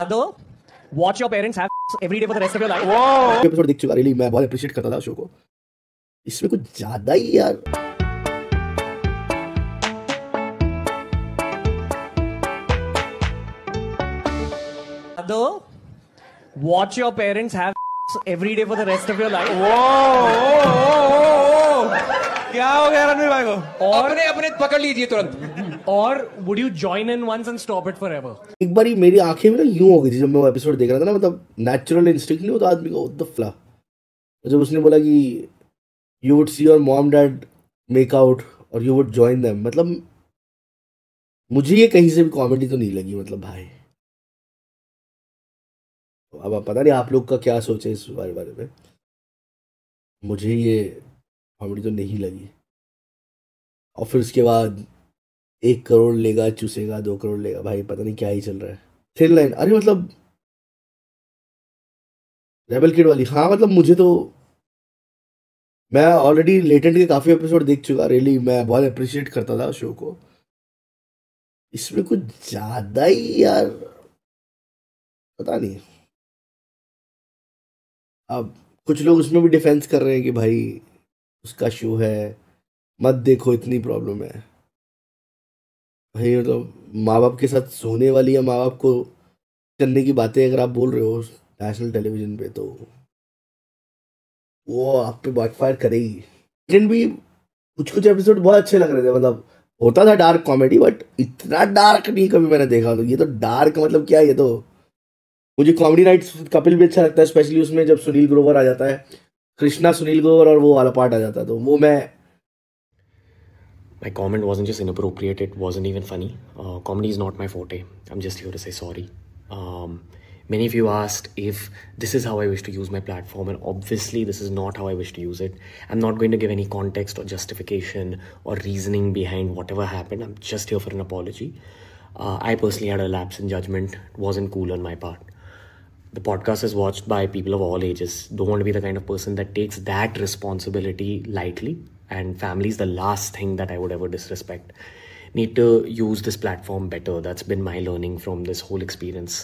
दो watch your parents have every day for the rest of your life. Episode देख चुका, really मैं बहुत अप्रिशिएट करता था शो को। इसमें कुछ ज्यादा ही यार दो watch your parents have every day for the rest of your life. क्या हो गया रणवीर भाई को? और अपने पकड़ लीजिए तुरंत। और would you join in once and stop it forever? एक बारी मेरी आंखें में ना यूं हो गई थी जब मैं वो एपिसोड देख रहा था ना, मतलब नेचुरल इंस्टिंक्ट नहीं होता आदमी को, द फ्ला। जब उसने बोला कि you would see your mom dad make out और यू वुड जॉइन देम, मतलब मुझे ये कहीं से भी कॉमेडी तो नहीं लगी, मतलब भाई। अब पता नहीं आप लोग का क्या सोचे इस बारे में, मुझे ये कॉमेडी तो नहीं लगी। और फिर उसके बाद 1 करोड़ लेगा चूसेगा, 2 करोड़ लेगा, भाई पता नहीं क्या ही चल रहा है। थिन लाइन, अरे मतलब रेबल किड वाली, हाँ मतलब मुझे तो, मैं ऑलरेडी लेटेंट के काफी एपिसोड देख चुका, रियली मैं बहुत अप्रिशिएट करता था शो को। इसमें कुछ ज्यादा ही यार पता नहीं। अब कुछ लोग उसमें भी डिफेंस कर रहे हैं कि भाई उसका शो है, मत देखो, इतनी प्रॉब्लम है। भाई मतलब माँ बाप के साथ सोने वाली या माँ बाप को करने की बातें अगर आप बोल रहे हो नेशनल टेलीविजन पे, तो वो आप पे बैकफायर करेगी। लेकिन भी कुछ एपिसोड बहुत अच्छे लग रहे थे, मतलब होता था डार्क कॉमेडी, बट इतना डार्क नहीं कभी मैंने देखा। तो ये तो डार्क मतलब क्या है, ये तो मुझे कॉमेडी नाइट्स कपिल भी अच्छा लगता है, स्पेशली उसमें जब सुनील ग्रोवर आ जाता है, कृष्णा सुनील ग्रोवर और वो वाला पार्ट आ जाता है, तो वो मैं My comment wasn't just inappropriate, it wasn't even funny. Comedy is not my forte. I'm just here to say sorry. Many of you asked if this is how I wish to use my platform, and obviously this is not how I wish to use it. I'm not going to give any context or justification or reasoning behind whatever happened. I'm just here for an apology. I personally had a lapse in judgment. It wasn't cool on my part. The podcast is watched by people of all ages. Don't want to be the kind of person that takes that responsibility lightly. And family is the last thing that I would ever disrespect. Need to use this platform better. That's been my learning from this whole experience.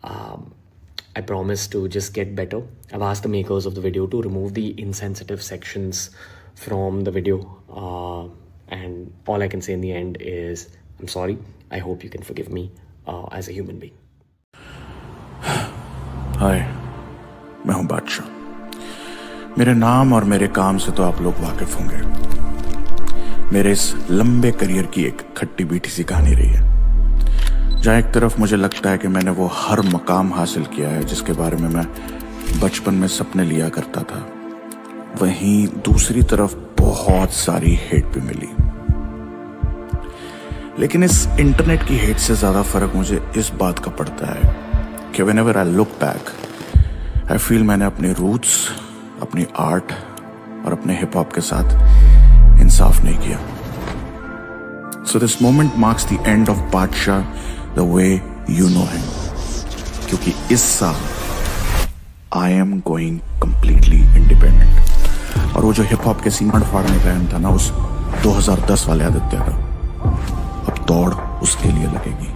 I promise to just get better. I've asked the makers of the video to remove the insensitive sections from the video. And all I can say in the end is, I'm sorry. I hope you can forgive me as a human being. हाय, मैं हूं बादशाह। मेरे नाम और मेरे काम से तो आप लोग वाकिफ होंगे। मेरे इस लंबे करियर की एक खट्टी मीठी सी कहानी रही है, जहां एक तरफ मुझे लगता है कि मैंने वो हर मकाम हासिल किया है जिसके बारे में मैं बचपन में सपने लिया करता था, वहीं दूसरी तरफ बहुत सारी हेट भी मिली। लेकिन इस इंटरनेट की हेट से ज्यादा फर्क मुझे इस बात का पड़ता है कि whenever I look back, I feel मैंने अपने रूट्स, अपनी आर्ट और अपने हिप हॉप के साथ इंसाफ नहीं किया। So this moment marks the end of बादशाह the way you know him, क्योंकि इस साल I am going completely independent। और वो जो हिप हॉप के सीमंड फाड़ने का एम था ना, उस 2010 वाले आदित्य का, अब दौड़ उसके लिए लगेगी।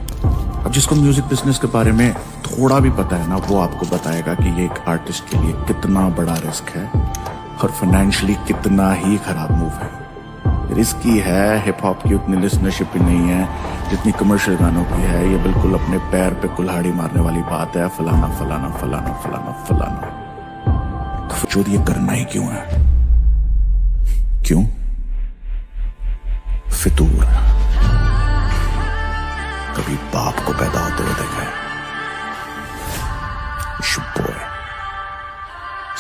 अब जिसको म्यूजिक बिजनेस के बारे में थोड़ा भी पता है ना, वो आपको बताएगा कि ये एक आर्टिस्ट के लिए कितना बड़ा रिस्क है और फाइनेंशियली कितना ही खराब मूव है। रिस्की है, हिप हॉप की उतनी लिसनरशिप भी नहीं है जितनी कमर्शियल गानों की है। ये बिल्कुल अपने पैर पे कुल्हाड़ी मारने वाली बात है, फलाना फलाना फलाना फलाना फलाना। तो फिर ये करना ही क्यों है? क्यों? फितूर। कभी बाप को पैदा होते हुए देखा है? Boy.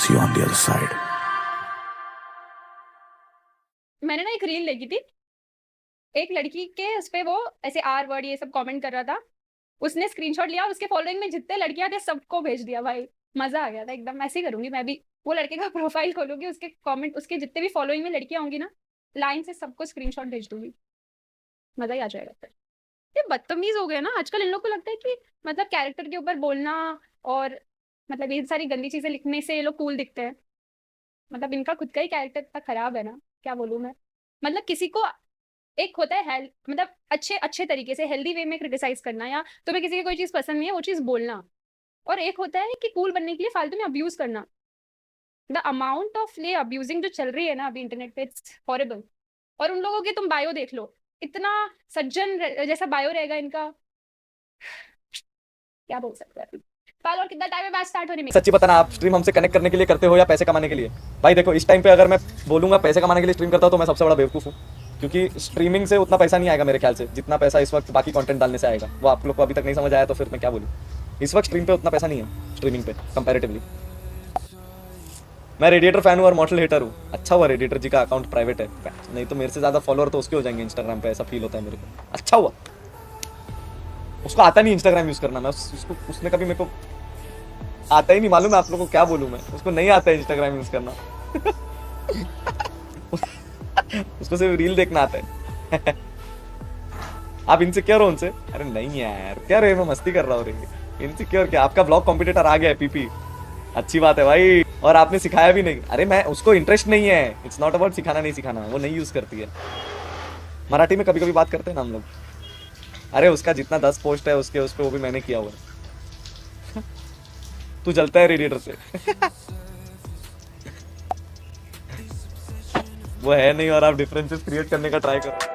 See you on the other side. मैंने ना एक रील देखी थी, एक लड़की के उस पे वो ऐसे आर वर्ड ये सब कमेंट कर रहा था। उसने स्क्रीनशॉट लिया और उसके फॉलोइंग में जितने लड़कियां थे सबको भेज दिया। भाई मजा आ गया था एकदम। ऐसे ही करूंगी मैं भी, वो लड़के का प्रोफाइल खोलूंगी, उसके कमेंट, उसके जितने भी फॉलोइंग में लड़कियां होंगी ना, लाइन से सबको स्क्रीनशॉट भेज दूंगी। मजा ही आ जाएगा। फिर ये बदतमीज हो गए ना आजकल। इन लोग को लगता है कि मतलब कैरेक्टर के ऊपर बोलना और मतलब ये सारी गंदी चीजें लिखने से ये लोग कूल दिखते हैं। मतलब इनका खुद का ही कैरेक्टर इतना खराब है ना, क्या बोलूं मैं। मतलब किसी को एक होता है मतलब अच्छे अच्छे तरीके से हेल्दी वे में क्रिटिसाइज करना, या तुम्हें किसी की कोई चीज पसंद नहीं है वो चीज बोलना, और एक होता है कि कूल बनने के लिए फालतू में अब्यूज करना। द अमाउंट ऑफ ये अब्यूजिंग जो चल रही है ना अभी इंटरनेट पे, इट्स हॉरिबल। और उन लोगों के तुम बायो देख लो, इतना सज्जन जैसा बायो रहेगा इनका, क्या बोल सकते हैं। पाल, और कितना टाइम है मैच स्टार्ट होने में? सच्ची बताना, आप स्ट्रीम हमसे कनेक्ट करने के लिए करते हो या पैसे कमाने के लिए? भाई देखो, इस टाइम पे अगर मैं बोलूंगा पैसे कमाने के लिए स्ट्रीम करता हूं तो मैं सबसे बड़ा बेवकूफ हूं, क्योंकि स्ट्रीमिंग से उतना पैसा नहीं आएगा मेरे ख्याल से जितना पैसा इस वक्त बाकी कंटेंट डालने से आएगा। वो आप लोग को अभी तक नहीं समझ आया तो फिर मैं क्या बोलूं। इस वक्त स्ट्रीम पे उतना पैसा नहीं है, स्ट्रीमिंग पे कंपैरेटिवली। मैं रेडिएटर फैन हूँ और मॉडल हेटर हूँ। अच्छा हुआ रेडिएटर जी का अकाउंट प्राइवेट है, नहीं तो मेरे से ज्यादा फॉलोअर तो उसके हो जाएंगे इंस्टाग्राम पे, ऐसा फील होता है मेरे को। अच्छा हुआ, उसको आता नहीं इंस्टाग्राम यूज करना। मैं उसको उसने कभी मेरे को आता ही नहीं, मालूम है आप लोगों को क्या बोलूं मैं, उसको नहीं आता है इंस्टाग्राम यूज करना। उसको सिर्फ रील देखना आता है। आप इनसिक्योर हो उनसे? अरे नहीं यार, क्या रे, मैं मस्ती कर रहा हूँ रे। इनसिक्योर क्या, आपका ब्लॉग कॉम्पिटिटर आ गया है पीपी, अच्छी बात है भाई। और आपने सिखाया भी नहीं। अरे मैं, उसको इंटरेस्ट नहीं है, इट्स नॉट अबाउट सिखाना नहीं सिखाना, वो नहीं यूज करती है। मराठी में कभी कभी बात करते हैं ना हम लोग। अरे उसका जितना 10 पोस्ट है उसके, उस पे वो भी मैंने किया हुआ है। तू जलता है रेडिएटर से। वो है नहीं और आप डिफरेंसेस क्रिएट करने का ट्राई करो।